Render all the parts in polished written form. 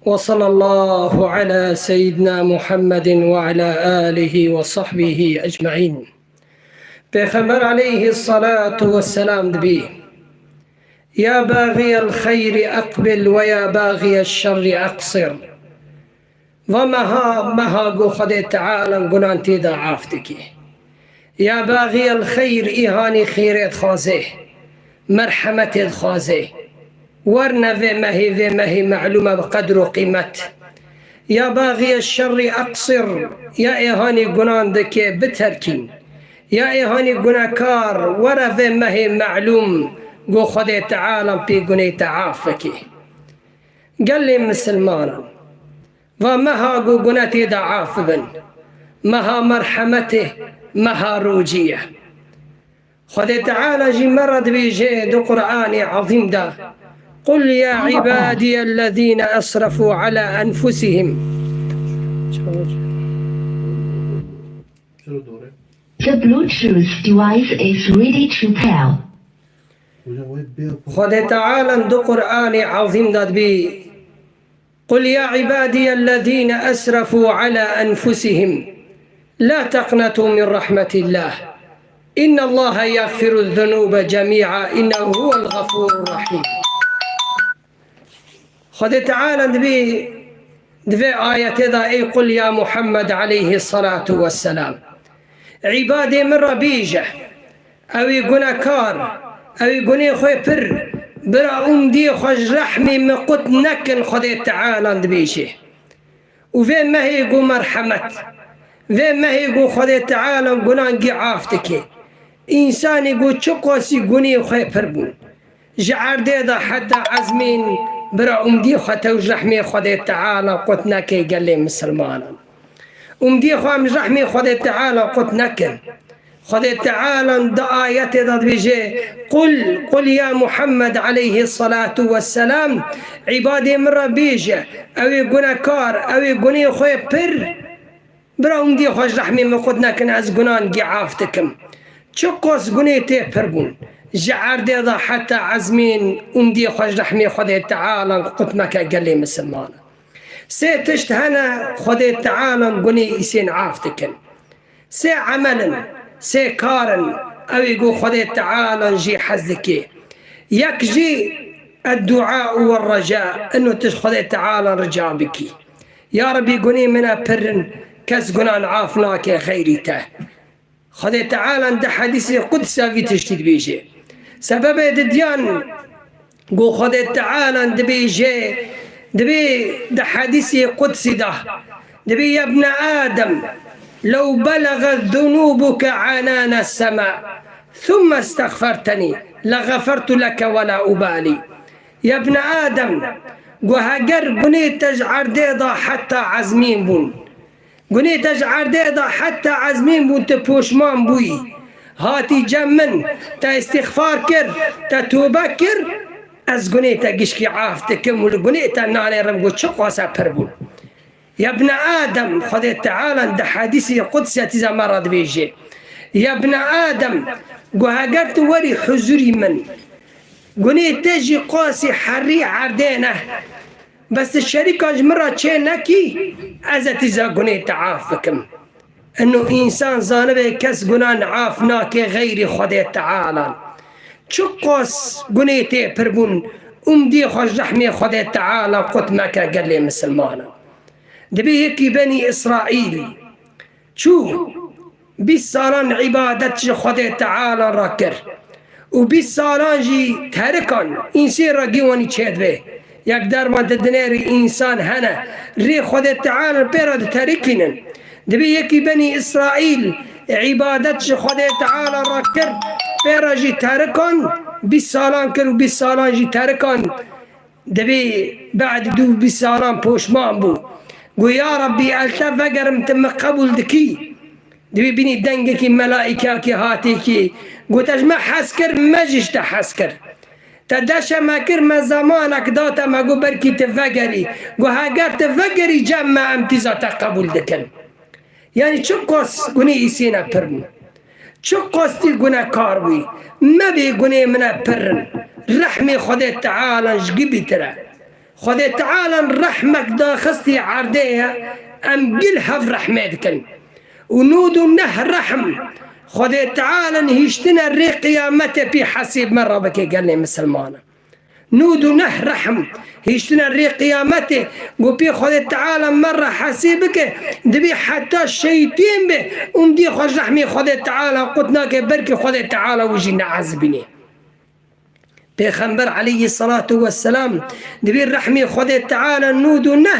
وصلى الله على سيدنا محمد وعلى آله وصحبه أجمعين. پیغمبر عليه الصلاة والسلام دبي يا باغي الخير أقبل ويا باغي الشر أقصر. ومها قو خد تعالى قنان تيدا عافتكي يا باغي الخير إيهاني خيرت خازه مرحمة خازه ورنا في مهي معلومة بقدر وقيمت. يا باغي الشر أقصر يا إيهاني قنان دكي بتركين يا إيهاني قناكار ورا في مهي معلوم قو خد تعالى بي قني تعافكي. قال لي مسلمانا ومها قو قناتي ضعاف بن مها مرحمته مها روجية. خد تعالى جي مرد بيجي دو قرآني عظيم دا قل يا عبادي الذين أسرفوا على أنفسهم. The Bluetooth device is ready to pair. خد تعالى دو قرآني عظيم دا بي قل يا عبادي الذين أسرفوا على أنفسهم لا تقنطوا من رحمة الله إن الله يغفر الذنوب جميعا إنه هو الغفور الرحيم. خد تعالى دبي آية ذا أي قل يا محمد عليه الصلاة والسلام عبادي من ربيجة أو يقنكار أو يقني خوي بر برا أمدي خوش رحمي من قد نكن خد تعالى دبيشه وفين ما هي يقول مرحمة فين ما هي يقول خد تعالى قنان عافتك إنسان يقول شقوس يقني خوي بربون جعر ديدا حتى عزمين برا أمدي خطا وجرحمي خد تعالى قد نكي قال لي مسلمانا أمدي خوام رحمي خد تعالى قد نكن خد تعالى دعاية ذات بيجي قل يا محمد عليه الصلاة والسلام عبادي من ربيجة أو يقول كار أو يقول خوي برا أمدي خوش رحمي من قد نكن از قنان قعافتكم شقوس قنيتي بربون جعر ديضا حتى عزمين أمدي خوش رحمي خد تعالى قد مكا قال لي مسلمان سيتشت هنا خد تعالى قني يسين عافتكم سي عملا سي كارن أو يقول خد تعالى جي حزكي يكجي الدعاء والرجاء أنه تخد تعالى رجاء بك يا ربي قني منا برن كس قنان عافناك خيرته خد تعالى عند حديث قدسة في تشتد بيجي سبب الديان قو خد تعالى دبي ده حديث قدسي دبي يا ابن آدم لو بلغت ذنوبك عنان السماء ثم استغفرتني لغفرت لك ولا أبالي. يا ابن آدم وهجر قنيت تجعر ديضا حتى عزمين بون قنيت تجعر ديضا حتى عزمين بون تبوشمان بوي هاتي جمن تا استغفار كر تا توبة كر از قنيت قشكي عافتكم والقنيت ناني رمقو شقواسا بربون. يا ابن آدم خذ تعالى ده حديثي قدسي تزا مرض بيجي يا ابن آدم قهاجرت وري حزري من قنيت تجي قاسي حري عردينه بس الشركة جمرة تشينكي أزا تزا قنيت عافكم انه انسان زانبه كس قنان عافناك غيري خذ تعالى شقوس قنيتي بربون امدي خوش رحمي خذ تعالى قد مكا قال لي مسلمانا دبي هيك بني إسرائيل شو بيصالان عبادتش خد تعالى راكر وبيصالان جي تركان إنسان رقيواني تشهد به يقدر ما تدنيري إنسان هنا ري خد تعالى بيرد تركين دبي هيك بني إسرائيل عبادتش خد تعالى راكر بيرد جي تركان بيصالان كر وبيصالان جي تركان دبي بعد دو بيصالان بوشمان بو قو يا ربي التفقر متم قبول دكي دبي بني دنجكي ملائكاكي هاتيكي قو تجمع حسكر مجيش تحسكر تداش ما كر ما زمانك داتا ما قو بركي تفقري قو هاقر تفقري جمع امتزا تقبول دكن يعني شقوس قوني يسينا برن شقوس تي قونا كاروي ما بي قوني منا برن رحمي خده تعالى جقبي ترى خود تعالى رحمك دا خستي عرديها أم قلها في رحمتك ونودو نه رحم خود تعالى هشتنا الري قيامته بحسيب مرة بكي قال لي مسلمانا نودو نه رحم هشتنا الري قيامته وبي خود تعالى مرة حسيبك دبي حتى الشيطين به ومدي خوش رحمي خود تعالى قلتناك بركي خود تعالى وجينا عزبني پیغمبر علیه الصلاة والسلام دبیر رحمی خود تعالی نود و نه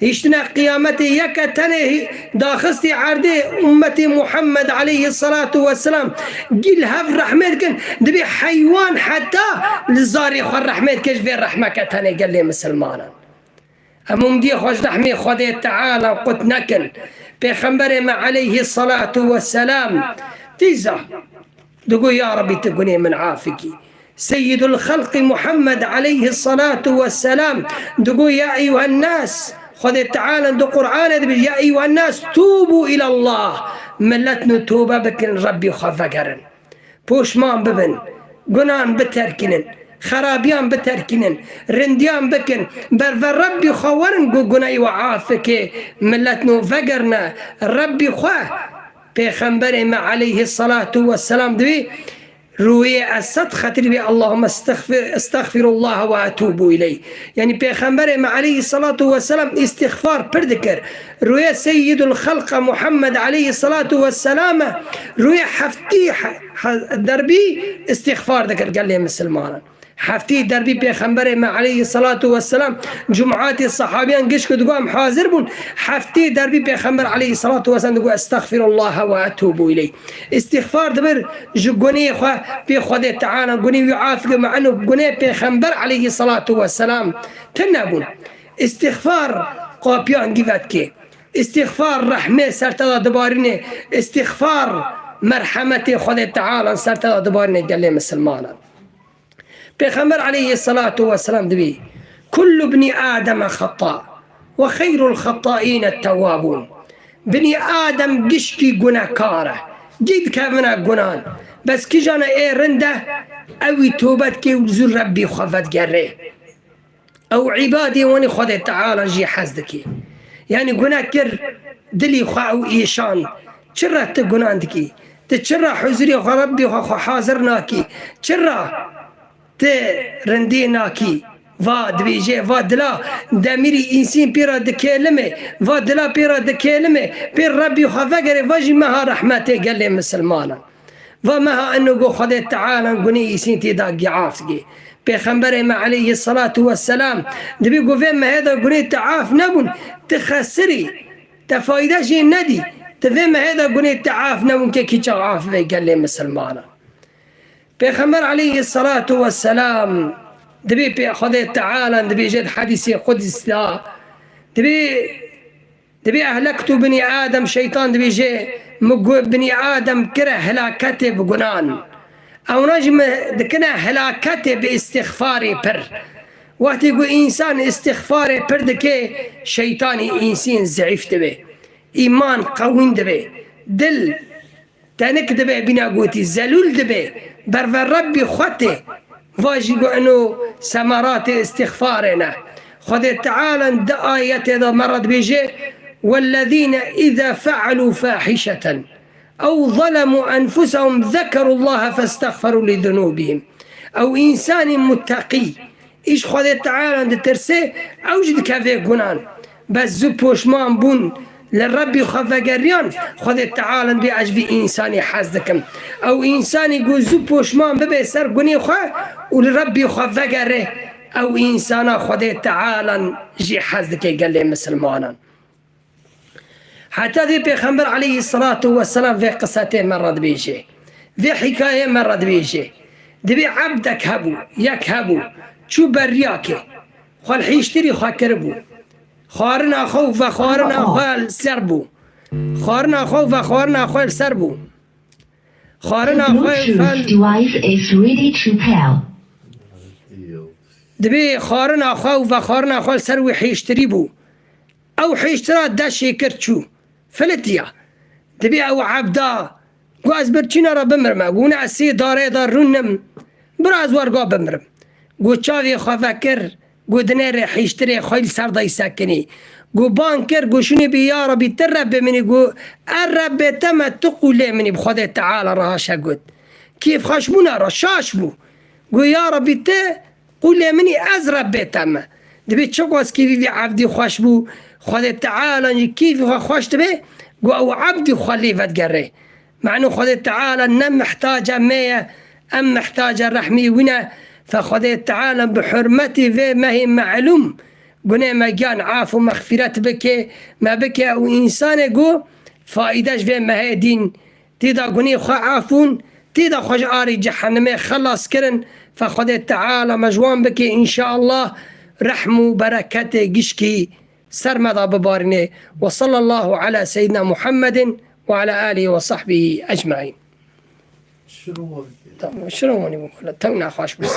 هیچنا قیامت یک تنه داخستی عرده امت محمد علیه الصلاة والسلام گل هف رحمت کن دبی حیوان حتی لزاری خود رحمت کش بیر رحمت تنه گل لی مسلمانا امون دی خوش رحمی خود تعالی قد نکن پیغمبر ما علیه الصلاة والسلام تیزا دقو یا ربی تقوني من عافکی سيد الخلق محمد عليه الصلاة والسلام دقوا يا أيها الناس خذ تعالى دو قرآن يا أيها الناس توبوا إلى الله ملتنا توبة بكن ربي خفقرن بوشمان ببن قنان بتركنن خرابيان بتركنن رنديان بكن برفر ربي خورن قناي وعافك ملتنا فقرنا ربي خواه بيخنبري ما عليه الصلاة والسلام دبي روي الصد خطر بي اللهم استغفر الله واتوب اليه يعني پیغمبر ما عليه الصلاة والسلام استغفار پردكر روي سيد الخلق محمد عليه الصلاة والسلام روي حفتي دربي استغفار ذكر قال لي مسلمان حفتي دربي پیغمبر ما عليه الصلاة والسلام جمعات الصحابيان قشكو دقوام حاضر بون حفتي دربي پیغمبر عليه الصلاة والسلام دقو استغفر الله واتوب إليه استغفار دبر جقوني خواه بي خود تعالى قوني يعافق معنه قوني پیغمبر عليه الصلاة والسلام تنبون استغفار قابيان قفتك استغفار رحمة سرطة دبارين استغفار مرحمة خود تعالى سرطة دبارين قال لي مسلمانا پیغمبر علیه الصلاة والسلام دبی كل ابن آدم خطاء وخير الخطائين التوابون بني آدم قشكي گناهكاره جد كافنا گنان بس كي جانا ايه رنده اوي توبتك وزور ربي خفت قره او عبادي واني خود تعالى جي حزدكي يعني گناه كر دلي خواهو ايشان چرا تگنان دكي تچرا حضوري ربي خو حاضرناكي چرا رنديناكي فاد بيجي فاد لا دميري انسان بيرا دكلمه فاد لا بيرا دكلمه بير ربي خفقر فاجي مها رحمته قال لي مسلمانا ومها انه خذ تعالى قني سنتي داقي عافقي بيخنبر ما عليه الصلاة والسلام دبي قوفين ما هذا قني تعاف نبون تخسري تفايدة ندي تفهم هذا قني تعاف نبون كي تعاف قال لي مسلمانا بيخمر عليه الصلاة والسلام دبي بيأخذ تعالى دبي جد حديثي قدس لا دبي أهلكت بني آدم شيطان دبي جي بني آدم كره هلاكته بقنان أو نجم دكنا هلاكته باستغفاري بر وقت يقول إنسان استغفاري بر دكي شيطاني إنسان زعيف دبي إيمان قوين دبي دل تانك دبي بنا قوتي زلول دبي برفر ربي خوته واجي انه ثمرات استغفارنا خذ تعالى دآية إذا مرت بيجي والذين إذا فعلوا فاحشة أو ظلموا أنفسهم ذكروا الله فاستغفروا لذنوبهم أو إنسان متقي إيش خذ تعالى ترسي أوجد كافي قنان بس زبوش مان بون للرب خفقريان خذ تعالى بأجب إنساني حزدكم أو إنساني يقول زبوش مان ببي سر قني خواه وللرب خفقره أو إنسانا خذ تعالى جي حزدك قال لي مسلمانا حتى ذي بيخمبر عليه الصلاة والسلام في قصتين مرد بيجي في حكاية مرد بيجي دبي عبدك هبو يك هبو شو برياكي خال حيشتري خاكربو خارنا خوف وخارنا خوال سربو خارنا خوف وخارنا خوال سربو خارنا خوال device is ready to pair. دبي خارنا خوف وخارنا خوال سروي حيشتري بو او حيشترا داشي كرتشو فلتيا دبي او عبدا قواز برچينا را بمرم قونا اسي داري دار رونم براز ورقا بمرم قو چاوي خوفكر قدنا رحيشتري خيل سردي ساكني قو بانكر قو شنو بي يا ربي ترب مني قو الرب تم تقول لي مني بخذ تعالى راشا قد كيف خشمونا رشاش بو قو يا ربي قول لي مني ازرب تم دبي شوكوس كيف عبدي خوش بو خذ تعالى كيف خوش تبي قو او عبدي خليفه تقري مع انه خذ تعالى نم محتاجه مية ام محتاجه رحمي ونا فخذ تعالى بحرمتي في ما هي معلوم قلنا ما كان عافو مغفرت بك ما بك او انسان قو فائدهش في ما هي دين تيدا قني خو عافون تيدا خوش آري جهنم خلص كرن فخذ تعالى مجوان بك ان شاء الله رحمو بركته قشكي سرمدا ببارنه وصلى الله على سيدنا محمد وعلى آله وصحبه أجمعين. شنو تونا خاش بس